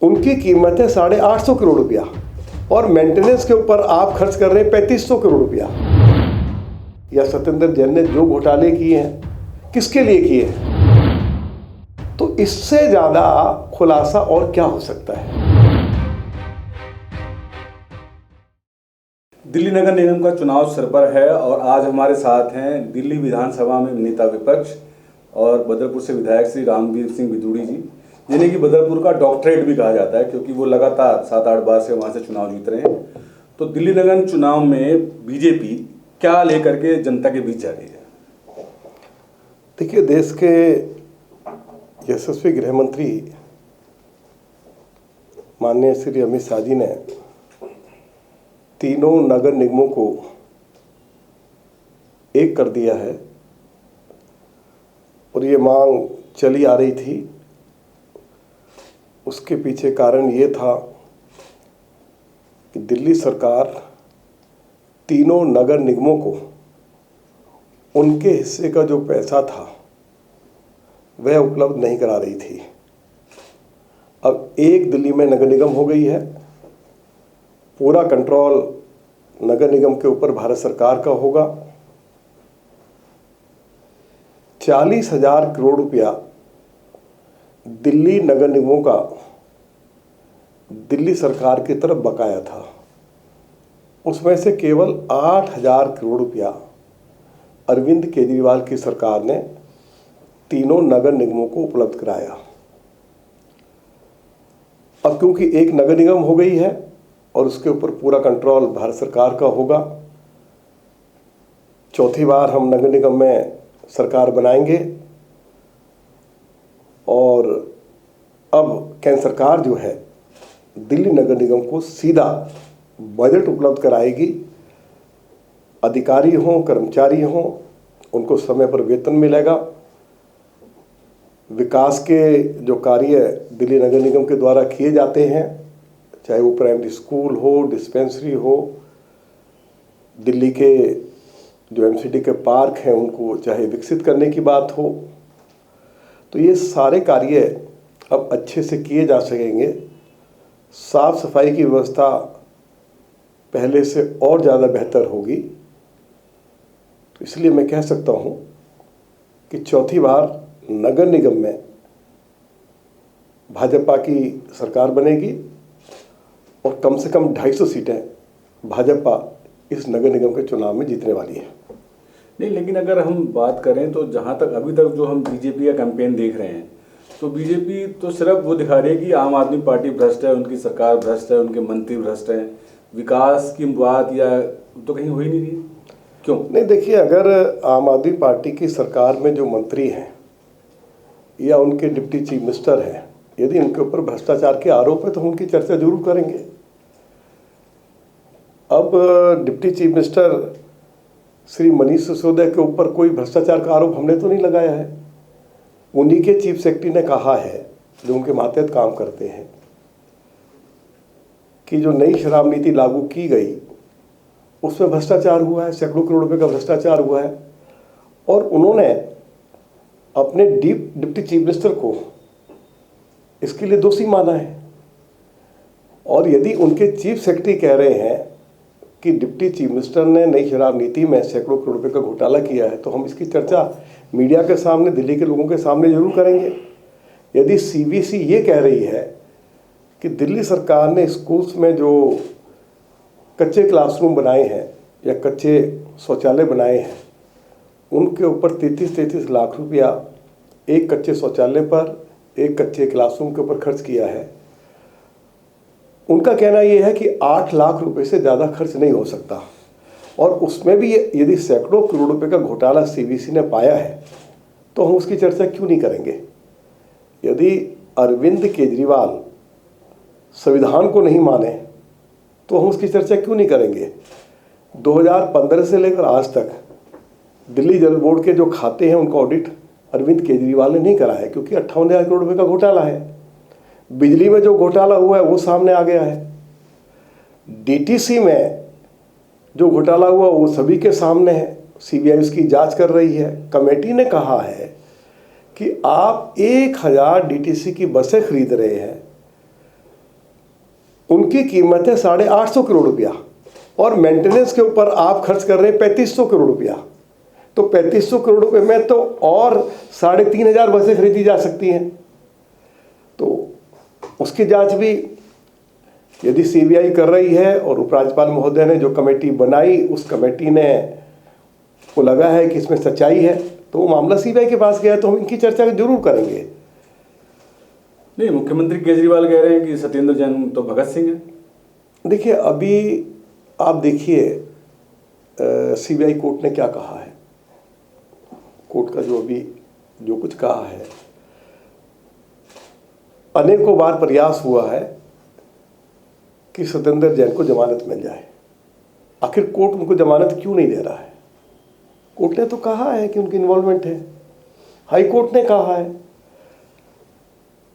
उनकी कीमत है 850 करोड़ रुपया और मेंटेनेंस के ऊपर आप खर्च कर रहे हैं 3500 करोड़ रुपया। या सत्येंद्र जैन ने जो घोटाले किए हैं किसके लिए किए हैं? तो इससे ज़्यादा खुलासा और क्या हो सकता है? दिल्ली नगर निगम का चुनाव सर पर है और आज हमारे साथ हैं दिल्ली विधानसभा में नेता विपक्ष और बदरपुर से विधायक श्री रामवीर सिंह बिदूड़ी जी, जिन्हें कि बदरपुर का डॉक्टरेट भी कहा जाता है क्योंकि वो लगातार 7-8 बार से वहाँ से चुनाव जीत रहे हैं। तो दिल्ली नगर चुनाव में बीजेपी क्या लेकर के जनता के बीच जा रही है? देखिए, देश के यशस्वी गृह मंत्री माननीय श्री अमित शाह जी ने तीनों नगर निगमों को एक कर दिया है और ये मांग चली आ रही थी। उसके पीछे कारण ये था कि दिल्ली सरकार तीनों नगर निगमों को उनके हिस्से का जो पैसा था वह उपलब्ध नहीं करा रही थी। अब एक दिल्ली में नगर निगम हो गई है, पूरा कंट्रोल नगर निगम के ऊपर भारत सरकार का होगा। 40,000 करोड़ रुपया दिल्ली नगर निगमों का दिल्ली सरकार की तरफ बकाया था, उसमें से केवल 8,000 करोड़ रुपया अरविंद केजरीवाल की सरकार ने तीनों नगर निगमों को उपलब्ध कराया। अब क्योंकि एक नगर निगम हो गई है और उसके ऊपर पूरा कंट्रोल भारत सरकार का होगा, चौथी बार हम नगर निगम में सरकार बनाएंगे और अब केंद्र सरकार जो है दिल्ली नगर निगम को सीधा बजट उपलब्ध कराएगी। अधिकारी हों, कर्मचारी हों, उनको समय पर वेतन मिलेगा। विकास के जो कार्य दिल्ली नगर निगम के द्वारा किए जाते हैं, चाहे वो प्राइमरी स्कूल हो, डिस्पेंसरी हो, दिल्ली के जो एमसीडी के पार्क हैं उनको चाहे विकसित करने की बात हो, तो ये सारे कार्य अब अच्छे से किए जा सकेंगे। साफ सफाई की व्यवस्था पहले से और ज़्यादा बेहतर होगी। तो इसलिए मैं कह सकता हूँ कि चौथी बार नगर निगम में भाजपा की सरकार बनेगी और कम से कम 250 सीटें भाजपा इस नगर निगम के चुनाव में जीतने वाली है। नहीं, लेकिन अगर हम बात करें तो जहाँ तक अभी तक जो हम बीजेपी का कैंपेन देख रहे हैं, तो बीजेपी तो सिर्फ वो दिखा रही है कि आम आदमी पार्टी भ्रष्ट है, उनकी सरकार भ्रष्ट है, उनके मंत्री भ्रष्ट हैं। विकास की बात या तो कहीं हो ही नहीं रही। क्यों? नहीं, देखिए, अगर आम आदमी पार्टी की सरकार में जो मंत्री हैं या उनके डिप्टी चीफ मिनिस्टर हैं, यदि उनके ऊपर भ्रष्टाचार के आरोप है तो हम उनकी चर्चा जरूर करेंगे। अब deputy chief minister Shri Manish Sisodia के ऊपर कोई भ्रष्टाचार का आरोप हमने तो नहीं लगाया है। उन्हीं के चीफ सेक्रेटरी ने कहा है, जो उनके मातहत काम करते हैं, कि जो नई शराब नीति लागू की गई उसमें भ्रष्टाचार हुआ है, सैकड़ों करोड़ रुपए का भ्रष्टाचार हुआ है और उन्होंने अपने डिप्टी चीफ मिनिस्टर को इसके लिए दोषी माना है। और यदि उनके चीफ सेक्रेटरी कह रहे हैं कि डिप्टी चीफ मिनिस्टर ने नई शराब नीति में सैकड़ों करोड़ रुपए का घोटाला किया है, तो हम इसकी चर्चा मीडिया के सामने, दिल्ली के लोगों के सामने जरूर करेंगे। यदि सीबीसी ये कह रही है कि दिल्ली सरकार ने स्कूल्स में जो कच्चे क्लासरूम बनाए हैं या कच्चे शौचालय बनाए हैं, उनके ऊपर 33 लाख रुपया एक कच्चे शौचालय पर, एक कच्चे क्लासरूम के ऊपर खर्च किया है, उनका कहना यह है कि 8 लाख रुपए से ज़्यादा खर्च नहीं हो सकता। और उसमें भी यदि सैकड़ों करोड़ रुपए का घोटाला सीबीसी ने पाया है तो हम उसकी चर्चा क्यों नहीं करेंगे। यदि अरविंद केजरीवाल संविधान को नहीं माने तो हम उसकी चर्चा क्यों नहीं करेंगे। 2015 से लेकर आज तक दिल्ली जल बोर्ड के जो खाते हैं उनका ऑडिट अरविंद केजरीवाल ने नहीं कराया क्योंकि 58,000 करोड़ रुपए का घोटाला है। बिजली में जो घोटाला हुआ है वो सामने आ गया है। डीटीसी में जो घोटाला हुआ वो सभी के सामने है, सीबीआई उसकी जांच कर रही है। कमेटी ने कहा है कि आप 1000 डीटीसी की बसें खरीद रहे हैं उनकी कीमत है 850 करोड़ रुपया और मेंटेनेंस के ऊपर आप खर्च कर रहे हैं 3500 करोड़ रुपया। तो 3500 करोड़ रुपए में तो और 3500 बसें खरीदी जा सकती हैं। तो उसकी जांच भी यदि सीबीआई कर रही है और उपराज्यपाल महोदय ने जो कमेटी बनाई उस कमेटी ने को लगा है कि इसमें सच्चाई है तो वो मामला सीबीआई के पास गया, तो हम इनकी चर्चा जरूर करेंगे। नहीं, मुख्यमंत्री केजरीवाल कह रहे हैं कि सत्येंद्र जैन तो भगत सिंह है। देखिए, अभी आप देखिए सीबीआई कोर्ट ने क्या कहा है। कोर्ट का जो अभी जो कुछ कहा है, अनेकों बार प्रयास हुआ है कि सत्येंद्र जैन को जमानत मिल जाए। आखिर कोर्ट उनको जमानत क्यों नहीं दे रहा है? कोर्ट ने तो कहा है कि उनकी इन्वॉल्वमेंट है, हाई कोर्ट ने कहा है।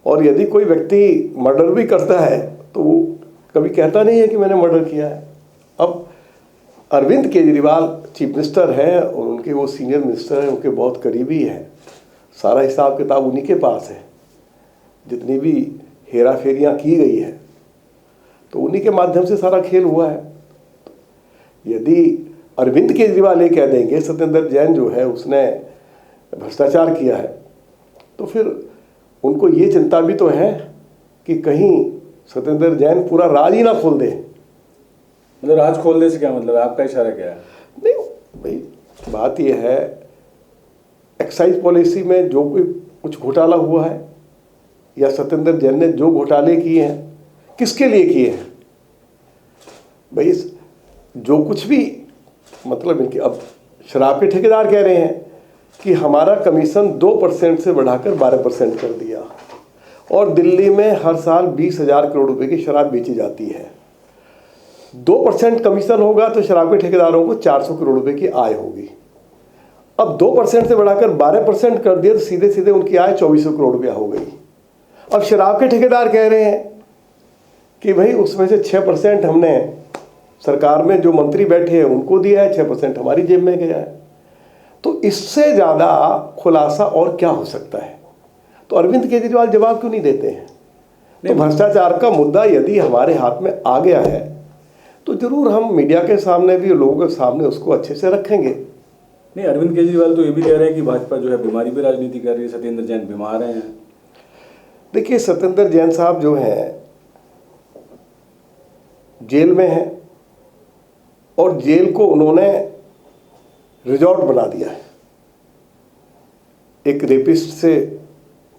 और यदि कोई व्यक्ति मर्डर भी करता है तो वो कभी कहता नहीं है कि मैंने मर्डर किया है। अब अरविंद केजरीवाल चीफ मिनिस्टर हैं और उनके वो सीनियर मिनिस्टर हैं, उनके बहुत करीबी हैं, सारा हिसाब किताब उन्हीं के पास है। जितनी भी हेरा फेरियाँ की गई है तो उन्हीं के माध्यम से सारा खेल हुआ है। यदि अरविंद केजरीवाल ये कह देंगे सत्येंद्र जैन जो है उसने भ्रष्टाचार किया है, तो फिर उनको ये चिंता भी तो है कि कहीं सत्येंद्र जैन पूरा राज ही ना खोल दे। मतलब राज खोलने से क्या मतलब है? आपका इशारा क्या है? नहीं भाई, बात यह है एक्साइज पॉलिसी में जो कोई कुछ घोटाला हुआ है या सत्येंद्र जैन ने जो घोटाले किए हैं किसके लिए किए हैं भाई? जो कुछ भी मतलब इनके, अब शराब के ठेकेदार कह रहे हैं कि हमारा कमीशन 2% से बढ़ाकर 12% कर दिया और दिल्ली में हर साल 20,000 करोड़ रुपए की शराब बेची जाती है। 2% कमीशन होगा तो शराब के ठेकेदारों को 400 करोड़ रुपए की आय होगी। अब 2% से बढ़ाकर 12% कर दिया तो सीधे सीधे उनकी आय 2400 करोड़ रुपया हो गई। अब शराब के ठेकेदार कह रहे हैं कि भाई उसमें से 6% हमने सरकार में जो मंत्री बैठे हैं उनको दिया है, 6% हमारी जेब में गया है। तो इससे ज़्यादा खुलासा और क्या हो सकता है? तो अरविंद केजरीवाल जवाब क्यों नहीं देते हैं? तो भ्रष्टाचार का मुद्दा यदि हमारे हाथ में आ गया है तो जरूर हम मीडिया के सामने भी, लोगों के सामने उसको अच्छे से रखेंगे। नहीं, अरविंद केजरीवाल तो ये भी कह रहे हैं कि भाजपा जो है बीमारी पे राजनीति कर रही है, सत्येंद्र जैन बीमार हैं। देखिए, सत्येंद्र जैन साहब जो हैं जेल में हैं और जेल को उन्होंने रिजॉर्ट बना दिया है। एक रेपिस्ट से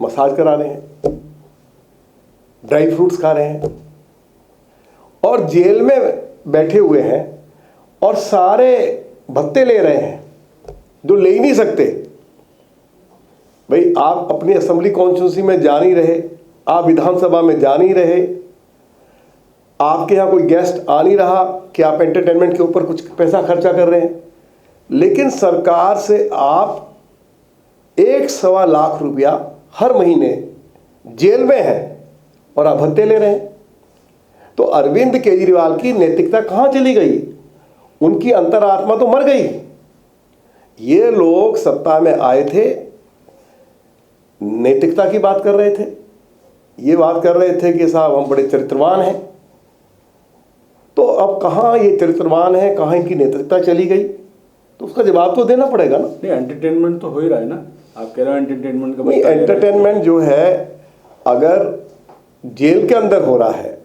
मसाज करा रहे हैं, ड्राई फ्रूट्स खा रहे हैं और जेल में बैठे हुए हैं और सारे भत्ते ले रहे हैं जो ले ही नहीं सकते। भाई, आप अपनी असेंबली कॉन्स्टिट्यूंसी में जा नहीं रहे, आप विधानसभा में जा नहीं रहे, आपके यहाँ कोई गेस्ट आ नहीं रहा कि आप एंटरटेनमेंट के ऊपर कुछ पैसा खर्चा कर रहे हैं, लेकिन सरकार से आप 1.25 लाख रुपया हर महीने जेल में है और आप भत्ते ले रहे हैं। तो अरविंद केजरीवाल की नैतिकता कहाँ चली गई? उनकी अंतरात्मा तो मर गई। ये लोग सत्ता में आए थे, नैतिकता की बात कर रहे थे, ये बात कर रहे थे कि साहब हम बड़े चरित्रवान हैं। तो अब कहाँ ये चरित्रवान है, कहाँ इनकी नैतिकता चली गई? तो उसका जवाब तो देना पड़ेगा ना। नहीं, एंटरटेनमेंट तो हो ही रहा है ना, आप कह रहे हो एंटरटेनमेंट का। नहीं, एंटरटेनमेंट जो है अगर जेल के अंदर हो रहा है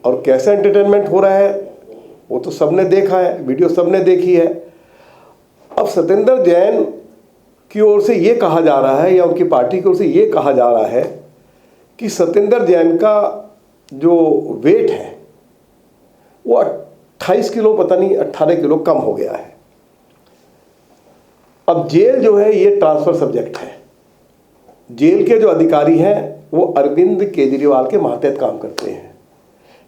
और कैसा एंटरटेनमेंट हो रहा है वो तो सबने देखा है, वीडियो सबने देखी है। अब सत्येंद्र जैन की ओर से ये कहा जा रहा है या उनकी पार्टी की ओर से ये कहा जा रहा है कि सत्येंद्र जैन का जो वेट है वो 28 किलो, पता नहीं 18 किलो कम हो गया है। अब जेल जो है ये ट्रांसफर सब्जेक्ट है। जेल के जो अधिकारी हैं वो अरविंद केजरीवाल के मातहत काम करते हैं।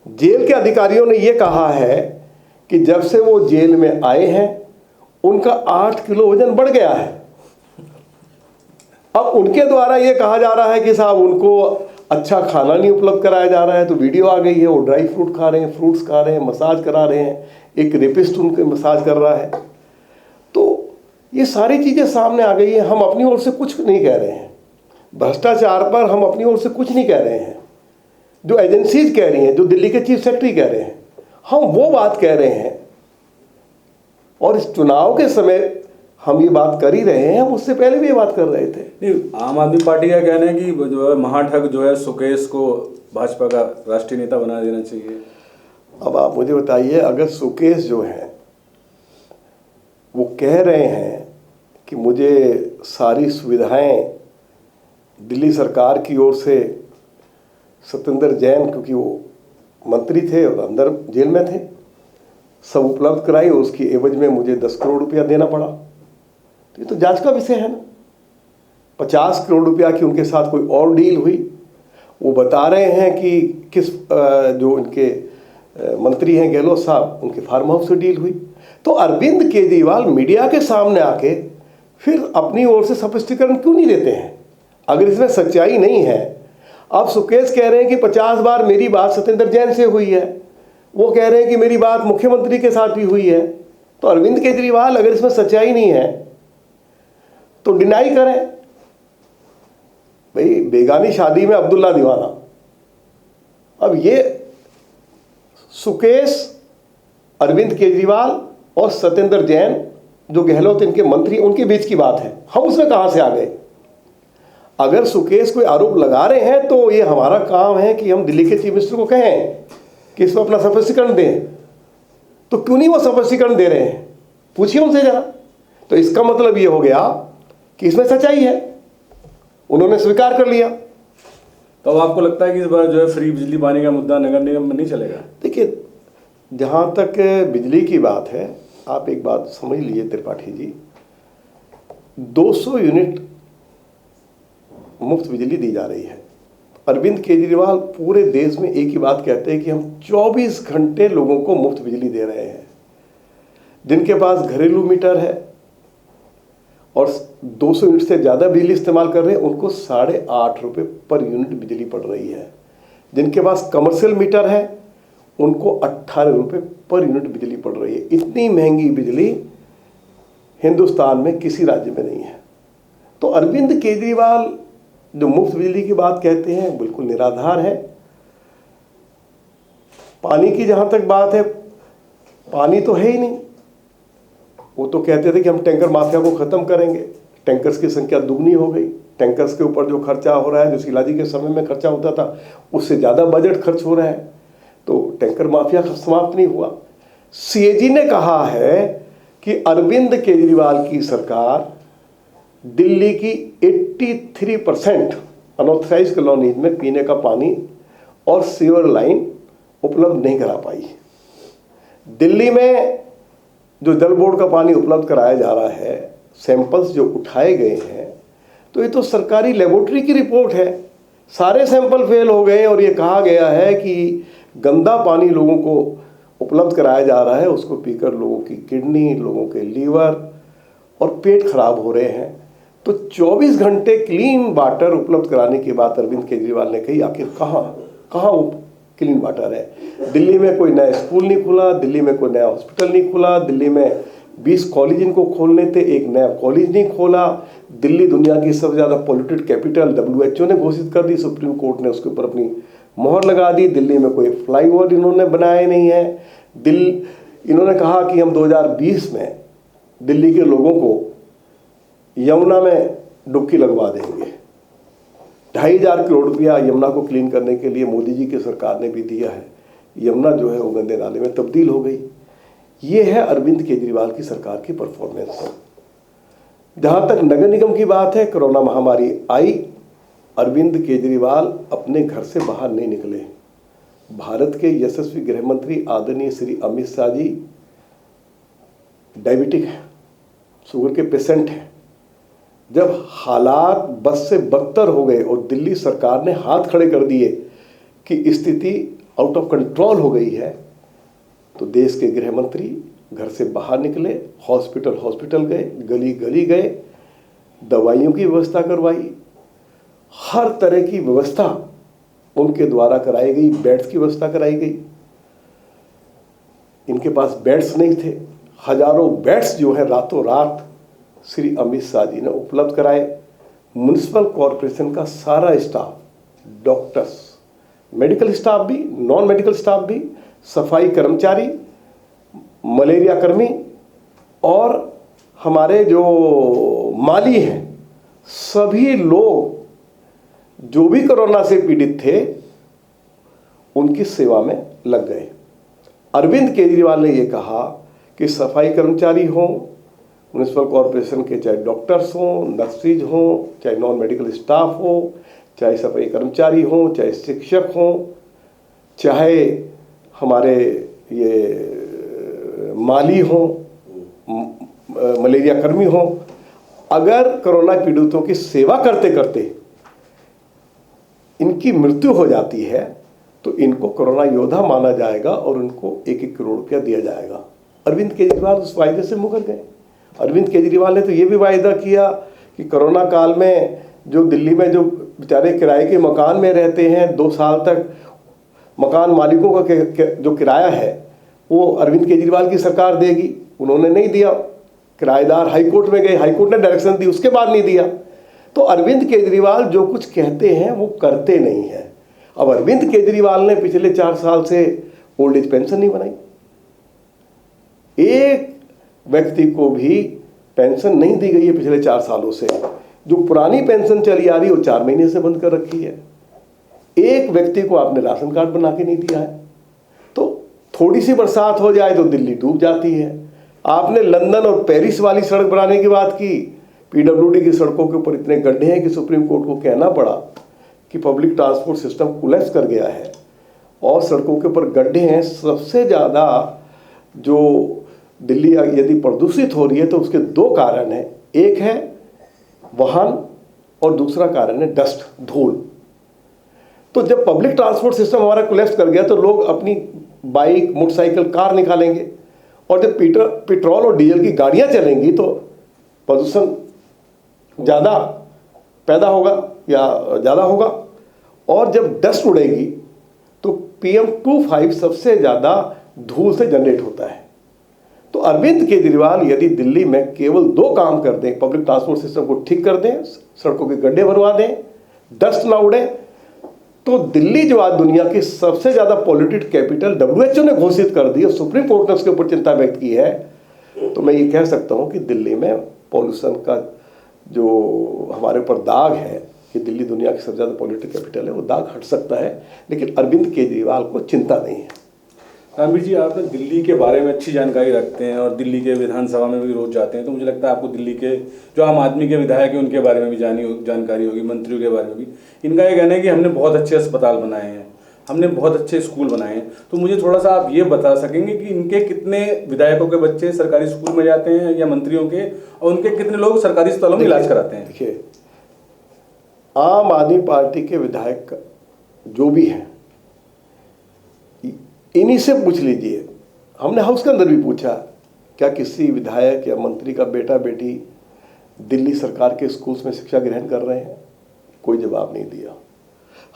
जेल के अधिकारियों ने ये कहा है कि जब से वो जेल में आए हैं उनका 8 किलो वजन बढ़ गया है। अब उनके द्वारा ये कहा जा रहा है कि साहब उनको अच्छा खाना नहीं उपलब्ध कराया जा रहा है, तो वीडियो आ गई है, वो ड्राई फ्रूट खा रहे हैं, फ्रूट्स खा रहे हैं, मसाज करा रहे हैं, एक रेपिस्ट उनके मसाज कर रहा है। तो ये सारी चीज़ें सामने आ गई हैं। हम अपनी ओर से कुछ नहीं कह रहे हैं, भ्रष्टाचार पर हम अपनी ओर से कुछ नहीं कह रहे हैं, जो एजेंसीज कह रही हैं, जो दिल्ली के चीफ सेक्रेटरी कह रहे हैं, हम वो बात कह रहे हैं। और इस चुनाव के समय हम ये बात कर ही रहे हैं, हम उससे पहले भी ये बात कर रहे थे। नहीं, आम आदमी पार्टी का कहना है कि जो है महाठग जो है सुकेश को भाजपा का राष्ट्रीय नेता बना देना चाहिए। अब आप मुझे बताइए, अगर सुकेश जो है वो कह रहे हैं कि मुझे सारी सुविधाएं दिल्ली सरकार की ओर से सत्येंद्र जैन, क्योंकि वो मंत्री थे और अंदर जेल में थे, सब उपलब्ध कराई, उसकी एवज में मुझे 10 करोड़ रुपया देना पड़ा, तो ये तो जांच का विषय है ना। 50 करोड़ रुपया की उनके साथ कोई और डील हुई, वो बता रहे हैं कि किस जो इनके मंत्री हैं गहलोत साहब, उनके फार्म हाउस से डील हुई। तो अरविंद केजरीवाल मीडिया के सामने आके फिर अपनी ओर से स्पष्टीकरण क्यों नहीं देते हैं, अगर इसमें सच्चाई नहीं है। अब सुकेश कह रहे हैं कि 50 बार मेरी बात सत्येंद्र जैन से हुई है, वो कह रहे हैं कि मेरी बात मुख्यमंत्री के साथ भी हुई है। तो अरविंद केजरीवाल अगर इसमें सच्चाई नहीं है तो डिनाई करें। भाई, बेगानी शादी में अब्दुल्ला दीवाना, अब ये सुकेश, अरविंद केजरीवाल और सत्येंद्र जैन जो गहलोत इनके मंत्री, उनके बीच की बात है, हम उसमें कहां से आ गए। अगर सुकेश कोई आरोप लगा रहे हैं तो ये हमारा काम है कि हम दिल्ली के चीफ मिनिस्टर को कहें कि इसमें अपना स्पष्टीकरण दें। तो क्यों नहीं वो स्पष्टीकरण दे रहे हैं, पूछिए उनसे जरा। तो इसका मतलब ये हो गया कि इसमें सच्चाई है, उन्होंने स्वीकार कर लिया। तो अब आपको लगता है कि इस बार जो है फ्री बिजली पानी का मुद्दा नगर निगम में नहीं चलेगा? देखिए, जहाँ तक बिजली की बात है, आप एक बात समझ लीजिए त्रिपाठी जी, 200 यूनिट मुफ्त बिजली दी जा रही है। अरविंद केजरीवाल पूरे देश में एक ही बात कहते हैं कि हम 24 घंटे लोगों को मुफ्त बिजली दे रहे हैं। जिनके पास घरेलू मीटर है और 200 यूनिट से ज़्यादा बिजली इस्तेमाल कर रहे हैं, उनको 8.5 रुपये पर यूनिट बिजली पड़ रही है। जिनके पास कमर्शियल मीटर है, उनको 18 रुपये पर यूनिट बिजली पड़ रही है। इतनी महंगी बिजली हिंदुस्तान में किसी राज्य में नहीं है। तो अरविंद केजरीवाल जो मुफ्त बिजली की बात कहते हैं, बिल्कुल निराधार है। पानी की जहां तक बात है, पानी तो है ही नहीं। वो तो कहते थे कि हम टैंकर माफिया को खत्म करेंगे, टैंकर्स की संख्या दुगनी हो गई। टैंकर्स के ऊपर जो खर्चा हो रहा है, जो शिलाजी के समय में खर्चा होता था, उससे ज़्यादा बजट खर्च हो रहा है। तो टैंकर माफिया समाप्त नहीं हुआ। सीएजी ने कहा है कि अरविंद केजरीवाल की सरकार दिल्ली की 83% अनऑथराइज्ड कॉलोनीज में पीने का पानी और सीवर लाइन उपलब्ध नहीं करा पाई। दिल्ली में जो जल बोर्ड का पानी उपलब्ध कराया जा रहा है, सैंपल्स जो उठाए गए हैं, तो ये तो सरकारी लेबोरेटरी की रिपोर्ट है। सारे सैंपल फेल हो गए और ये कहा गया है कि गंदा पानी लोगों को उपलब्ध कराया जा रहा है, उसको पीकर लोगों की किडनी, लोगों के लीवर और पेट खराब हो रहे हैं। तो 24 घंटे क्लीन वाटर उपलब्ध कराने की बात अरविंद केजरीवाल ने कही। आखिर कहाँ वो क्लीन वाटर है? दिल्ली में कोई नया स्कूल नहीं खुला, दिल्ली में कोई नया हॉस्पिटल नहीं खुला, दिल्ली में 20 कॉलेज इनको खोलने थे, एक नया कॉलेज नहीं खोला। दिल्ली दुनिया की सबसे ज़्यादा पोल्यूटेड कैपिटल WHO ने घोषित कर दी, सुप्रीम कोर्ट ने उसके ऊपर अपनी मोहर लगा दी। दिल्ली में कोई फ्लाईओवर इन्होंने बनाए नहीं है। इन्होंने कहा कि हम 2020 में दिल्ली के लोगों को यमुना में डुबकी लगवा देंगे। 2,500 करोड़ रुपया यमुना को क्लीन करने के लिए मोदी जी की सरकार ने भी दिया है। यमुना जो है वो गंदे नाले में तब्दील हो गई। ये है अरविंद केजरीवाल की सरकार की परफॉर्मेंस। जहाँ तक नगर निगम की बात है, कोरोना महामारी आई, अरविंद केजरीवाल अपने घर से बाहर नहीं निकले। भारत के यशस्वी गृह मंत्री आदरणीय श्री अमित शाह जी डायबिटिक हैं, शुगर के पेशेंट हैं। जब हालात बद से बदतर हो गए और दिल्ली सरकार ने हाथ खड़े कर दिए कि स्थिति आउट ऑफ कंट्रोल हो गई है, तो देश के गृह मंत्री घर से बाहर निकले, हॉस्पिटल गए, गली गली गए, दवाइयों की व्यवस्था करवाई, हर तरह की व्यवस्था उनके द्वारा कराई गई, बेड्स की व्यवस्था कराई गई। इनके पास बेड्स नहीं थे, हजारों बेड्स जो है रातों रात श्री अमित शाह जी ने उपलब्ध कराए। म्युनिसिपल कॉरपोरेशन का सारा स्टाफ, डॉक्टर्स, मेडिकल स्टाफ भी, नॉन मेडिकल स्टाफ भी, सफाई कर्मचारी, मलेरिया कर्मी और हमारे जो माली हैं, सभी लोग जो भी कोरोना से पीड़ित थे उनकी सेवा में लग गए। अरविंद केजरीवाल ने ये कहा कि सफाई कर्मचारी हों, म्यूनिसिपल कॉरपोरेशन के चाहे डॉक्टर्स हों, नर्सिज हों, चाहे नॉन मेडिकल स्टाफ हो, चाहे सफाई कर्मचारी हों, चाहे शिक्षक हों, चाहे हमारे ये माली हों, मलेरिया कर्मी हों, अगर कोरोना पीड़ितों की सेवा करते करते इनकी मृत्यु हो जाती है तो इनको कोरोना योद्धा माना जाएगा और उनको 1-1 करोड़ रुपया दिया जाएगा। अरविंद केजरीवाल उस वायदे से मुकर गए। अरविंद केजरीवाल ने तो ये भी वायदा किया कि कोरोना काल में जो दिल्ली में जो बेचारे किराए के मकान में रहते हैं 2 साल तक, मकान मालिकों का जो किराया है वो अरविंद केजरीवाल की सरकार देगी। उन्होंने नहीं दिया, किराएदार हाईकोर्ट में गए, हाईकोर्ट ने डायरेक्शन दी, उसके बाद नहीं दिया। तो अरविंद केजरीवाल जो कुछ कहते हैं वो करते नहीं हैं। अब अरविंद केजरीवाल ने पिछले 4 साल से ओल्ड एज पेंशन नहीं बनाई, एक व्यक्ति को भी पेंशन नहीं दी गई है पिछले 4 सालों से। जो पुरानी पेंशन चली आ रही है वो 4 महीने से बंद कर रखी है। एक व्यक्ति को आपने राशन कार्ड बना के नहीं दिया है। तो थोड़ी सी बरसात हो जाए तो दिल्ली डूब जाती है। आपने लंदन और पेरिस वाली सड़क बनाने की बात की, पीडब्ल्यूडी की सड़कों के ऊपर इतने गड्ढे हैं कि सुप्रीम कोर्ट को कहना पड़ा कि पब्लिक ट्रांसपोर्ट सिस्टम कोलैप्स कर गया है और सड़कों के ऊपर गड्ढे हैं। सबसे ज़्यादा जो दिल्ली यदि प्रदूषित हो रही है तो उसके 2 कारण हैं, एक है वाहन और दूसरा कारण है डस्ट, धूल। तो जब पब्लिक ट्रांसपोर्ट सिस्टम हमारा कोलैप्स कर गया तो लोग अपनी बाइक, मोटरसाइकिल, कार निकालेंगे और जब पेट्रोल और डीजल की गाड़ियां चलेंगी तो प्रदूषण ज़्यादा पैदा होगा या ज़्यादा होगा। और जब डस्ट उड़ेगी तो PM2.5 सबसे ज़्यादा धूल से जनरेट होता है। तो अरविंद केजरीवाल यदि दिल्ली में केवल 2 काम कर दें, पब्लिक ट्रांसपोर्ट सिस्टम को ठीक कर दें, सड़कों के गड्ढे भरवा दें, डस्ट ना उड़े, तो दिल्ली जो आज दुनिया की सबसे ज़्यादा पॉल्यूटेड कैपिटल WHO ने घोषित कर दी और सुप्रीम कोर्ट ने उसके ऊपर चिंता व्यक्त की है, तो मैं ये कह सकता हूँ कि दिल्ली में पॉल्यूशन का जो हमारे ऊपर दाग है कि दिल्ली दुनिया की सबसे ज़्यादा पॉल्यूटेड कैपिटल है, वो दाग हट सकता है। लेकिन अरविंद केजरीवाल को चिंता नहीं है। रामवीर जी, आप दिल्ली के बारे में अच्छी जानकारी रखते हैं और दिल्ली के विधानसभा में भी रोज जाते हैं, तो मुझे लगता है आपको दिल्ली के जो आम आदमी के विधायक हैं उनके बारे में भी जानकारी होगी, मंत्रियों के बारे में भी। इनका ये कहना है कि हमने बहुत अच्छे अस्पताल बनाए हैं, हमने बहुत अच्छे स्कूल बनाए हैं। तो मुझे थोड़ा सा आप ये बता सकेंगे कि इनके कितने विधायकों के बच्चे सरकारी स्कूल में जाते हैं या मंत्रियों के, और उनके कितने लोग सरकारी अस्पतालों में इलाज कराते हैं? देखिए, आम आदमी पार्टी के विधायक जो भी हैं इन्हीं से पूछ लीजिए। हमने हाउस के अंदर भी पूछा क्या किसी विधायक या मंत्री का बेटा बेटी दिल्ली सरकार के स्कूल्स में शिक्षा ग्रहण कर रहे हैं? कोई जवाब नहीं दिया।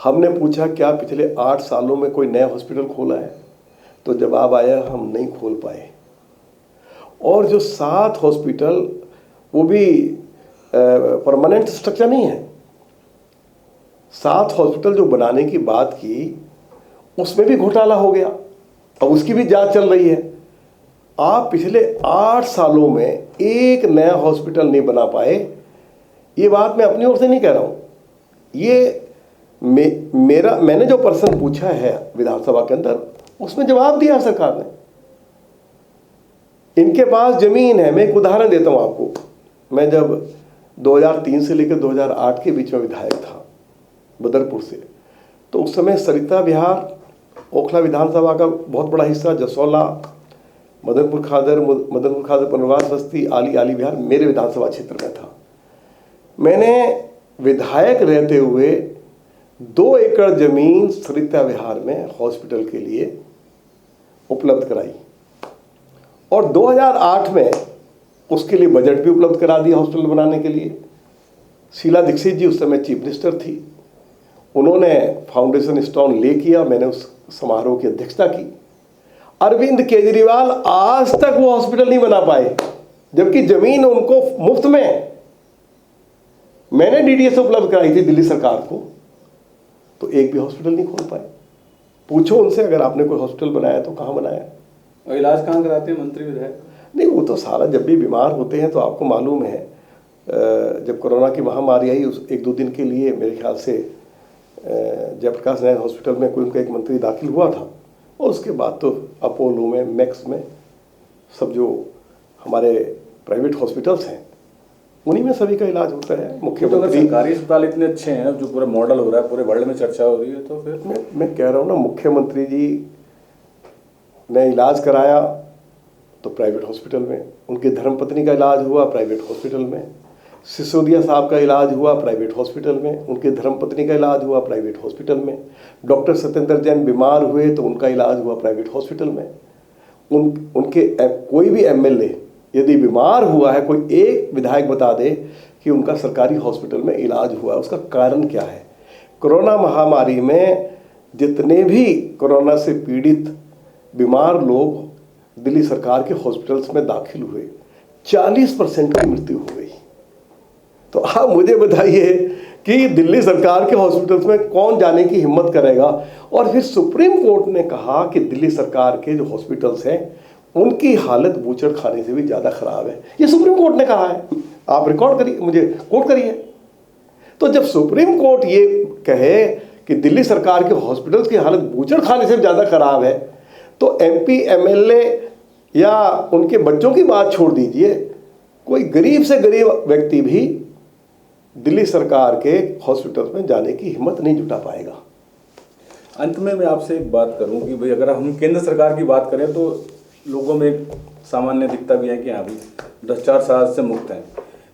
हमने पूछा क्या पिछले 8 सालों में कोई नया हॉस्पिटल खोला है? तो जवाब आया हम नहीं खोल पाए। और जो 7 हॉस्पिटल, वो भी परमानेंट स्ट्रक्चर नहीं है, 7 हॉस्पिटल जो बनाने की बात की उसमें भी घोटाला हो गया, अब उसकी भी जांच चल रही है। आप पिछले 8 सालों में एक नया हॉस्पिटल नहीं बना पाए। ये बात मैं अपनी ओर से नहीं कह रहा हूँ, ये मैंने जो प्रश्न पूछा है विधानसभा के अंदर उसमें जवाब दिया सरकार ने। इनके पास जमीन है। मैं एक उदाहरण देता हूँ आपको। मैं जब 2003 से लेकर 2008 के बीच में विधायक था बदरपुर से, तो उस समय सरिता विहार, ओखला विधानसभा का बहुत बड़ा हिस्सा, जसोला, मदनपुर खादर पुनर्वास बस्ती, आली विहार मेरे विधानसभा क्षेत्र में था। मैंने विधायक रहते हुए 2 एकड़ जमीन सरिता विहार में हॉस्पिटल के लिए उपलब्ध कराई और 2008 में उसके लिए बजट भी उपलब्ध करा दिया हॉस्पिटल बनाने के लिए। शीला दीक्षित जी उस समय चीफ मिनिस्टर थी, उन्होंने फाउंडेशन स्टोन ले किया, मैंने उस समारोह की अध्यक्षता की। अरविंद केजरीवाल आज तक वो हॉस्पिटल नहीं बना पाए, जबकि जमीन उनको मुफ्त में मैंने DDA से उपलब्ध कराई थी दिल्ली सरकार को, तो एक भी हॉस्पिटल नहीं खोल पाए। पूछो उनसे, अगर आपने कोई हॉस्पिटल बनाया तो कहाँ बनाया। और इलाज कहाँ कराते हैं मंत्री विधायक? नहीं, वो तो सारा, जब भी बीमार होते हैं तो आपको मालूम है, जब कोरोना की महामारी आई उस 1-2 दिन के लिए मेरे ख्याल से जयप्रकाश नारायण हॉस्पिटल में कोई उनका एक मंत्री दाखिल हुआ था, और उसके बाद तो अपोलो में, मैक्स में, सब जो हमारे प्राइवेट हॉस्पिटल्स हैं उन्हीं में सभी का इलाज होता है। तो अगर मुख्यमंत्री, सरकारी अस्पताल इतने अच्छे हैं, जो पूरा मॉडल हो रहा है, पूरे वर्ल्ड में चर्चा हो रही है, तो फिर मैं कह रहा हूँ ना, मुख्यमंत्री जी ने इलाज कराया तो प्राइवेट हॉस्पिटल में, उनकी धर्मपत्नी का इलाज हुआ प्राइवेट हॉस्पिटल में, सिसोदिया साहब का इलाज हुआ प्राइवेट हॉस्पिटल में, उनकी धर्मपत्नी का इलाज हुआ प्राइवेट हॉस्पिटल में, डॉक्टर सत्येंद्र जैन बीमार हुए तो उनका इलाज हुआ प्राइवेट हॉस्पिटल में। उनके कोई भी एमएलए यदि बीमार हुआ है, कोई एक विधायक बता दे कि उनका सरकारी हॉस्पिटल में इलाज हुआ, उसका कारण क्या है। कोरोना महामारी में जितने भी कोरोना से पीड़ित बीमार लोग दिल्ली सरकार के हॉस्पिटल्स में दाखिल हुए, 40% की मृत्यु हो गई। तो आप मुझे बताइए कि दिल्ली सरकार के हॉस्पिटल्स में कौन जाने की हिम्मत करेगा। और फिर सुप्रीम कोर्ट ने कहा कि दिल्ली सरकार के जो हॉस्पिटल्स हैं उनकी हालत बूचड़ खाने से भी ज़्यादा खराब है। ये सुप्रीम कोर्ट ने कहा है, आप रिकॉर्ड करिए, मुझे कोट करिए। तो जब सुप्रीम कोर्ट ये कहे कि दिल्ली सरकार के हॉस्पिटल्स की हालत बूचड़ खाने से ज़्यादा खराब है, तो एमपी एमएलए या उनके बच्चों की बात छोड़ दीजिए, कोई गरीब से गरीब व्यक्ति भी दिल्ली सरकार के हॉस्पिटल्स में जाने की हिम्मत नहीं जुटा पाएगा। अंत में मैं आपसे एक बात करूं कि भाई, अगर हम केंद्र सरकार की बात करें तो लोगों में एक सामान्य दिखता भी है कि हाँ भाई भ्रष्टाचार से मुक्त हैं,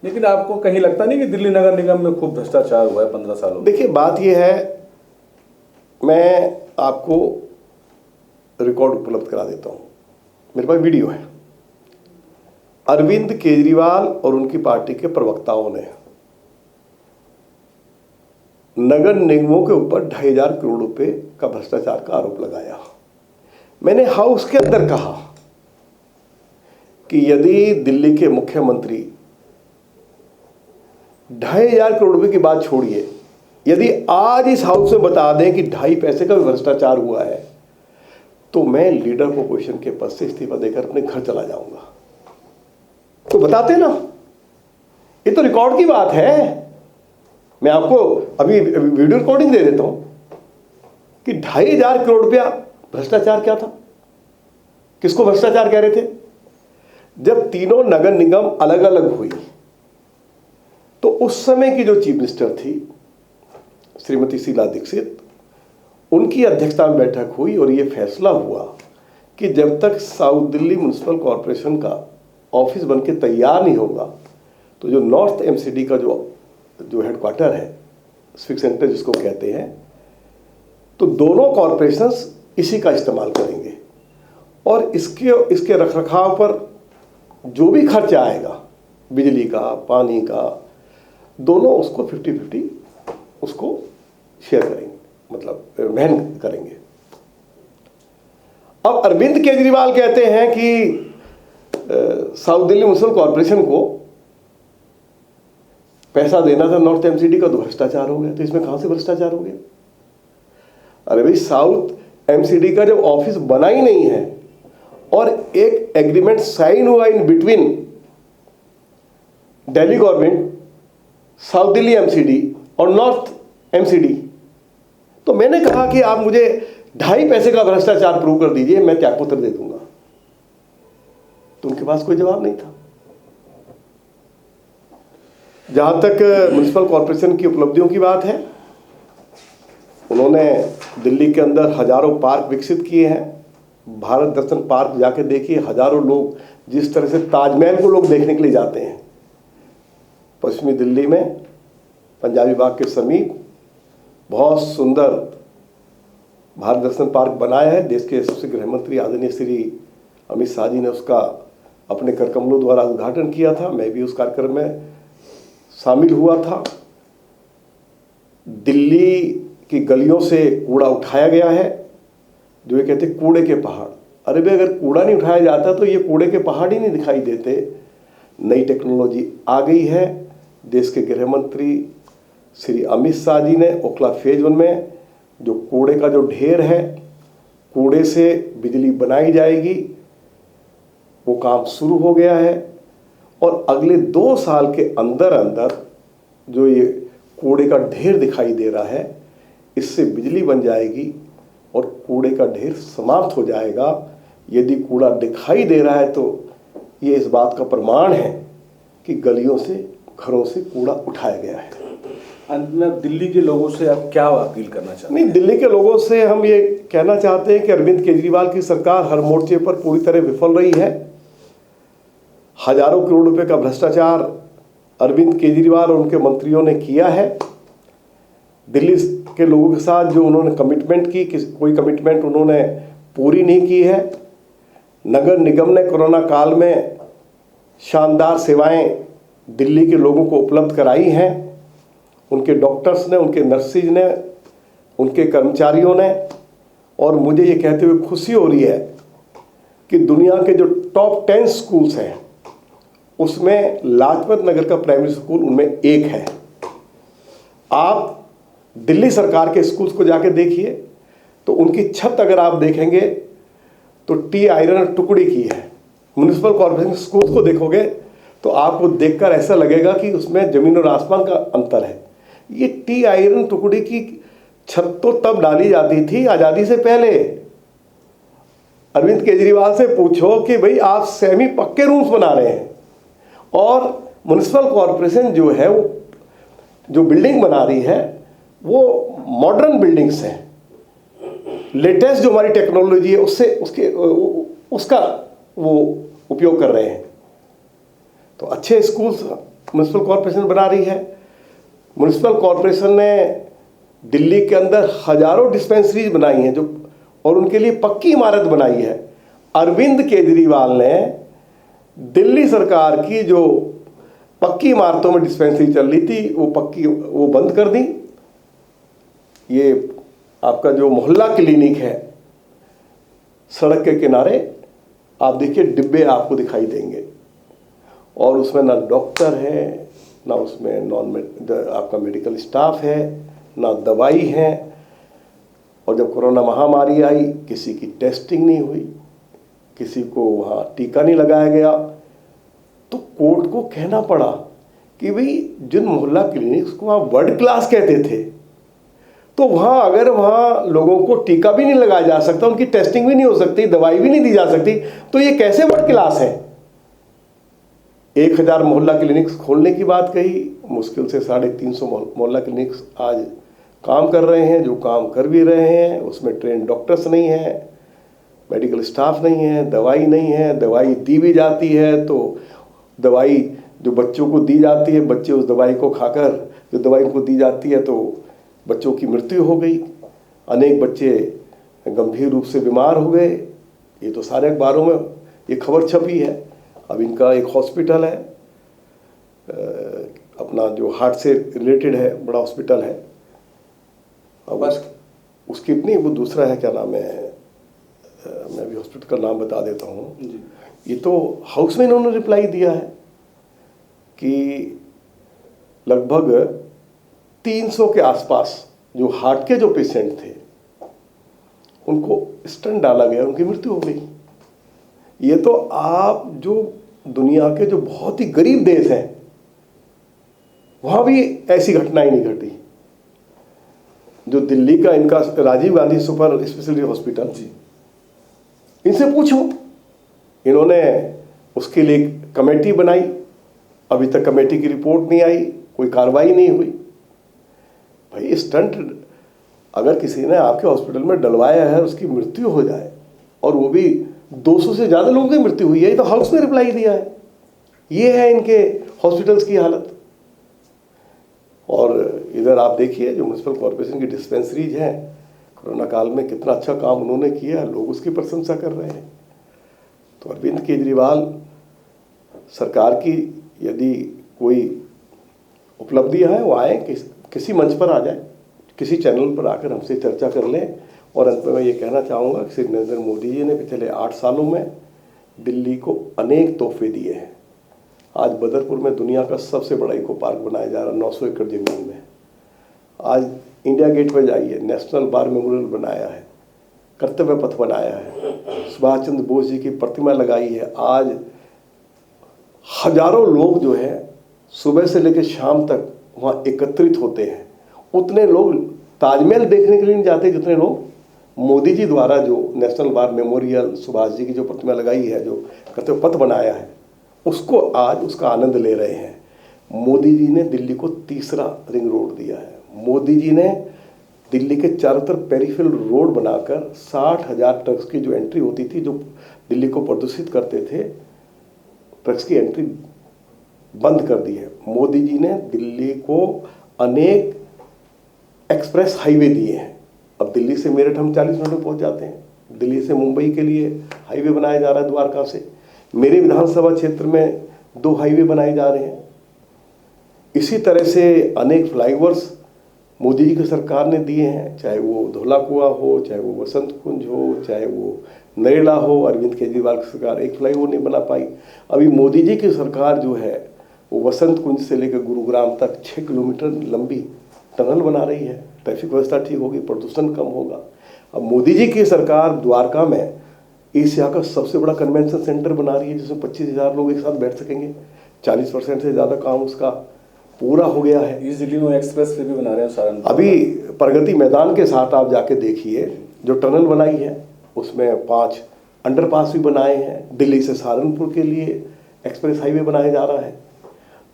लेकिन आपको कहीं लगता नहीं कि दिल्ली नगर निगम में खूब भ्रष्टाचार हुआ है 15 सालों में? देखिए, बात यह है, मैं आपको रिकॉर्ड उपलब्ध करा देता हूँ, मेरे पास वीडियो है। अरविंद केजरीवाल और उनकी पार्टी के प्रवक्ताओं ने नगर निगमों के ऊपर 2,500 करोड़ रुपए का भ्रष्टाचार का आरोप लगाया। मैंने हाउस के अंदर कहा कि यदि दिल्ली के मुख्यमंत्री 2,500 करोड़ रुपए की बात छोड़िए, यदि आज इस हाउस में बता दें कि 2.5 पैसे का भी भ्रष्टाचार हुआ है, तो मैं लीडर पोजीशन के पद से इस्तीफा देकर अपने घर चला जाऊंगा। तो बताते ना, ये तो रिकॉर्ड की बात है। मैं आपको अभी वीडियो रिकॉर्डिंग दे देता हूं कि 2,500 करोड़ रुपया भ्रष्टाचार क्या था, किसको भ्रष्टाचार कह रहे थे। जब तीनों नगर निगम अलग अलग हुई तो उस समय की जो चीफ मिनिस्टर थी श्रीमती शीला दीक्षित, उनकी अध्यक्षता में बैठक हुई और ये फैसला हुआ कि जब तक साउथ दिल्ली म्युनिसिपल कॉरपोरेशन का ऑफिस बनके तैयार नहीं होगा, तो जो नॉर्थ एमसीडी का जो हेडक्वार्टर है, सिविक सेंटर जिसको कहते हैं, तो दोनों कॉरपोरेशंस इसी का इस्तेमाल करेंगे और इसके रखरखाव पर जो भी खर्चा आएगा, बिजली का, पानी का, दोनों उसको 50-50 उसको शेयर करेंगे, मतलब वहन करेंगे। अब अरविंद केजरीवाल कहते हैं कि साउथ दिल्ली म्युनिसिपल कॉरपोरेशन को पैसा देना था नॉर्थ एमसीडी का, तो भ्रष्टाचार हो गया। तो इसमें कहां से भ्रष्टाचार हो गया? अरे भाई, साउथ एमसीडी का जब ऑफिस बना ही नहीं है और एक एग्रीमेंट साइन हुआ in between Delhi government, south Delhi MCD और नॉर्थ एमसीडी, तो मैंने कहा कि आप मुझे 2.5 पैसे का भ्रष्टाचार प्रूव कर दीजिए, मैं त्यागपत्र दे दूंगा। तो उनके पास कोई जवाब नहीं था। जहां तक म्युनिसिपल कॉरपोरेशन की उपलब्धियों की बात है, उन्होंने दिल्ली के अंदर हजारों पार्क विकसित किए हैं। भारत दर्शन पार्क जाके देखिए, हजारों लोग, जिस तरह से ताजमहल को लोग देखने के लिए जाते हैं, पश्चिमी दिल्ली में पंजाबी बाग के समीप बहुत सुंदर भारत दर्शन पार्क बनाया है। देश के सबसे गृह मंत्री आदरणीय श्री अमित शाह जी ने उसका अपने कर कमलों द्वारा उद्घाटन किया था। मैं भी उस कार्यक्रम में शामिल हुआ था। दिल्ली की गलियों से कूड़ा उठाया गया है, जो ये कहते कूड़े के पहाड़। अरे भाई, अगर कूड़ा नहीं उठाया जाता तो ये कूड़े के पहाड़ ही नहीं दिखाई देते। नई टेक्नोलॉजी आ गई है। देश के गृह मंत्री श्री अमित शाह जी ने ओखला फेज 1 में जो कूड़े का जो ढेर है कूड़े से बिजली बनाई जाएगी, वो काम शुरू हो गया है। और अगले 2 साल के अंदर अंदर जो ये कूड़े का ढेर दिखाई दे रहा है, इससे बिजली बन जाएगी और कूड़े का ढेर समाप्त हो जाएगा। यदि कूड़ा दिखाई दे रहा है तो ये इस बात का प्रमाण है कि गलियों से, घरों से कूड़ा उठाया गया है। अंत में अब दिल्ली के लोगों से आप क्या अपील करना चाहते हैं? नहीं, दिल्ली के लोगों से हम ये कहना चाहते हैं कि अरविंद केजरीवाल की सरकार हर मोर्चे पर पूरी तरह विफल रही है। हजारों करोड़ रुपए का भ्रष्टाचार अरविंद केजरीवाल और उनके मंत्रियों ने किया है। दिल्ली के लोगों के साथ जो उन्होंने कमिटमेंट की, कोई कमिटमेंट उन्होंने पूरी नहीं की है। नगर निगम ने कोरोना काल में शानदार सेवाएं दिल्ली के लोगों को उपलब्ध कराई हैं। उनके डॉक्टर्स ने, उनके नर्सिस ने, उनके कर्मचारियों ने। और मुझे ये कहते हुए खुशी हो रही है कि दुनिया के जो टॉप 10 स्कूल्स हैं उसमें लाजपत नगर का प्राइमरी स्कूल उनमें एक है। आप दिल्ली सरकार के स्कूल्स को जाके देखिए तो उनकी छत अगर आप देखेंगे तो टी आयरन टुकड़ी की है। म्युनिसिपल कॉर्पोरेशन स्कूल्स को देखोगे तो आपको देखकर ऐसा लगेगा कि उसमें जमीन और आसमान का अंतर है। ये टी आयरन टुकड़ी की छत तो तब डाली जाती थी आज़ादी से पहले। अरविंद केजरीवाल से पूछो कि भाई आप सेमी पक्के रूम्स बना रहे हैं और म्युनिसिपल कॉर्पोरेशन जो है वो जो बिल्डिंग बना रही है वो मॉडर्न बिल्डिंग्स हैं। लेटेस्ट जो हमारी टेक्नोलॉजी है उसका वो उपयोग कर रहे हैं। तो अच्छे स्कूल्स म्युनिसिपल कॉर्पोरेशन बना रही है। म्युनिसिपल कॉर्पोरेशन ने दिल्ली के अंदर हजारों डिस्पेंसरीज बनाई हैं जो, और उनके लिए पक्की इमारत बनाई है। अरविंद केजरीवाल ने दिल्ली सरकार की जो पक्की इमारतों में डिस्पेंसरी चल रही थी वो बंद कर दी। ये आपका जो मोहल्ला क्लिनिक है सड़क के किनारे, आप देखिए डिब्बे आपको दिखाई देंगे और उसमें ना डॉक्टर है, ना उसमें आपका मेडिकल स्टाफ है, ना दवाई है। और जब कोरोना महामारी आई किसी की टेस्टिंग नहीं हुई, किसी को वहाँ टीका नहीं लगाया गया, तो कोर्ट को कहना पड़ा कि भाई जिन मोहल्ला क्लिनिक्स को आप वर्ल्ड क्लास कहते थे, तो वहाँ अगर वहाँ लोगों को टीका भी नहीं लगाया जा सकता, उनकी टेस्टिंग भी नहीं हो सकती, दवाई भी नहीं दी जा सकती, तो ये कैसे वर्ल्ड क्लास है। 1000 मोहल्ला क्लिनिक्स खोलने की बात कही, मुश्किल से 350 मोहल्ला क्लिनिक्स आज काम कर रहे हैं। जो काम कर भी रहे हैं उसमें ट्रेन डॉक्टर्स नहीं है, मेडिकल स्टाफ नहीं है, दवाई नहीं है। दवाई दी भी जाती है तो दवाई जो बच्चों को दी जाती है, बच्चे उस दवाई को खाकर, जो दवाई उनको दी जाती है तो बच्चों की मृत्यु हो गई। अनेक बच्चे गंभीर रूप से बीमार हो गए। ये तो सारे अखबारों में ये खबर छपी है। अब इनका एक हॉस्पिटल है अपना जो हार्ट से रिलेटेड है, बड़ा हॉस्पिटल है। अब बस उसकी नहीं, वो दूसरा है, क्या नाम है, मैं भी हॉस्पिटल का नाम बता देता हूँ। ये तो हाउस में इन्होंने रिप्लाई दिया है कि लगभग 300 के आसपास जो हार्ट के जो पेशेंट थे उनको स्टंट डाला गया, उनकी मृत्यु हो गई। ये तो आप जो दुनिया के जो बहुत ही गरीब देश हैं वहाँ भी ऐसी घटनाएं नहीं घटी। जो दिल्ली का इनका Rajiv Gandhi super speciality hospital, जी, इनसे पूछो, इन्होंने उसके लिए कमेटी बनाई, अभी तक कमेटी की रिपोर्ट नहीं आई, कोई कार्रवाई नहीं हुई। भाई स्टंट अगर किसी ने आपके हॉस्पिटल में डलवाया है, उसकी मृत्यु हो जाए, और वो भी 200 से ज़्यादा लोगों की मृत्यु हुई है, तो हाउस ने रिप्लाई दिया है। ये है इनके हॉस्पिटल्स की हालत। और इधर आप देखिए जो म्युनिसिपल कॉर्पोरेशन की डिस्पेंसरीज हैं, कोरोना काल में कितना अच्छा काम उन्होंने किया, लोग उसकी प्रशंसा कर रहे हैं। तो अरविंद केजरीवाल सरकार की यदि कोई उपलब्धियां हैं वो आए, किसी मंच पर आ जाए, किसी चैनल पर आकर हमसे चर्चा कर लें। और अंत में मैं ये कहना चाहूँगा कि श्री नरेंद्र मोदी जी ने पिछले 8 सालों में दिल्ली को अनेक तोहफे दिए हैं। आज बदरपुर में दुनिया का सबसे बड़ा इको पार्क बनाया जा रहा है 900 एकड़ ज़मीन में। आज इंडिया गेट पर जाइए, नेशनल बार मेमोरियल बनाया है। कर्तव्य पथ बनाया है, सुभाष चंद्र बोस जी की प्रतिमा लगाई है। आज हजारों लोग जो है सुबह से लेकर शाम तक वहाँ एकत्रित होते हैं। उतने लोग ताजमहल देखने के लिए नहीं जाते जितने लोग मोदी जी द्वारा जो national war memorial, Subhash ji की जो प्रतिमा लगाई है, जो कर्तव्य पथ बनाया है, उसको आज उसका आनंद ले रहे हैं। मोदी जी ने दिल्ली को तीसरा रिंग रोड दिया है। मोदी जी ने दिल्ली के चारों तरफ पेरिफेरल रोड बनाकर 60,000 ट्रक्स की जो एंट्री होती थी, जो दिल्ली को प्रदूषित करते थे, ट्रक्स की एंट्री बंद कर दी है। मोदी जी ने दिल्ली को अनेक एक्सप्रेस हाईवे दिए हैं। अब दिल्ली से मेरठ हम 40 मिनट में पहुंच जाते हैं। दिल्ली से मुंबई के लिए हाईवे बनाया जा रहा है द्वारका से। मेरे विधानसभा क्षेत्र में 2 हाईवे बनाए जा रहे हैं। इसी तरह से अनेक फ्लाईओवर्स मोदी जी की सरकार ने दिए हैं, चाहे वो धौला कुआं हो, चाहे वो वसंत कुंज हो, चाहे वो नरेला हो। अरविंद केजरीवाल की सरकार एक फ्लाईओवर नहीं बना पाई। अभी मोदी जी की सरकार जो है वो वसंत कुंज से लेकर गुरुग्राम तक 6 किलोमीटर लंबी टनल बना रही है। ट्रैफिक व्यवस्था ठीक होगी, प्रदूषण कम होगा। अब मोदी जी की सरकार द्वारका में एशिया का सबसे बड़ा कन्वेंशन सेंटर बना रही है, जिसमें 25,000 लोग एक साथ बैठ सकेंगे। 40% से ज़्यादा काम उसका पूरा हो गया है। इस दिल्ली में एक्सप्रेस वे भी बना रहे हैं सहारनपुर। अभी प्रगति मैदान के साथ आप जाके देखिए, जो टनल बनाई है उसमें 5 अंडरपास भी बनाए हैं। दिल्ली से सहारनपुर के लिए एक्सप्रेस हाईवे बनाया जा रहा है।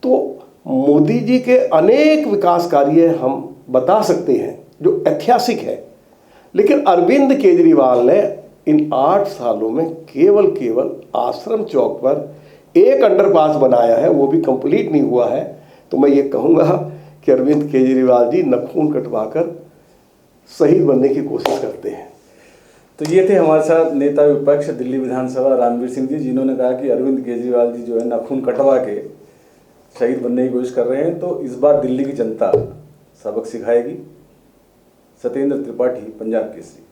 तो मोदी जी के अनेक विकास कार्य हम बता सकते हैं जो ऐतिहासिक है, लेकिन अरविंद केजरीवाल ने इन 8 सालों में केवल आश्रम चौक पर एक अंडरपास बनाया है, वो भी कंप्लीट नहीं हुआ है। तो मैं ये कहूँगा कि अरविंद केजरीवाल जी नखून कटवाकर शहीद बनने की कोशिश करते हैं। तो ये थे हमारे साथ नेता विपक्ष दिल्ली विधानसभा रामवीर सिंह जी, जिन्होंने कहा कि अरविंद केजरीवाल जी जो है नाखून कटवा के शहीद बनने की कोशिश कर रहे हैं। तो इस बार दिल्ली की जनता सबक सिखाएगी। सत्येंद्र त्रिपाठी, पंजाब केसरी।